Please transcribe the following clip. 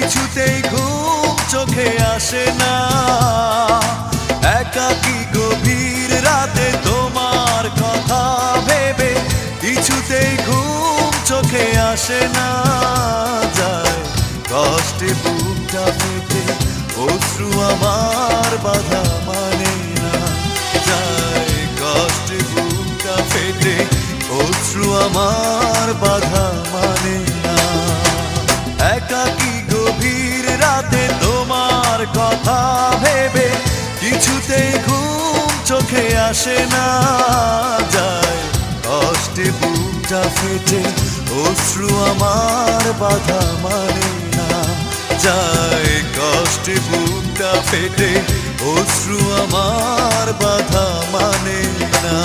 কিছুতেই ঘুম চোখে আসে না। একাকী গভীর রাতে তোমার কথা ভেবে কিছুতেই ঘুম চোখে আসে না। যায় কষ্টে বুকটা ফেটে অশ্রু আমার বাধা মানে না। যায় কষ্টে বুকটা ফেটে অশ্রু আমার বাধা মানে না। একাকী গভীর রাতে তোমার কথা ভেবে কিছুতেই ঘুম চোখে আসে না। যায় কষ্টে বুকটা ফেটে অশ্রু আমার বাধা মানে না। যায় কষ্টে বুকটা ফেটে অশ্রু আমার বাধা মানে না।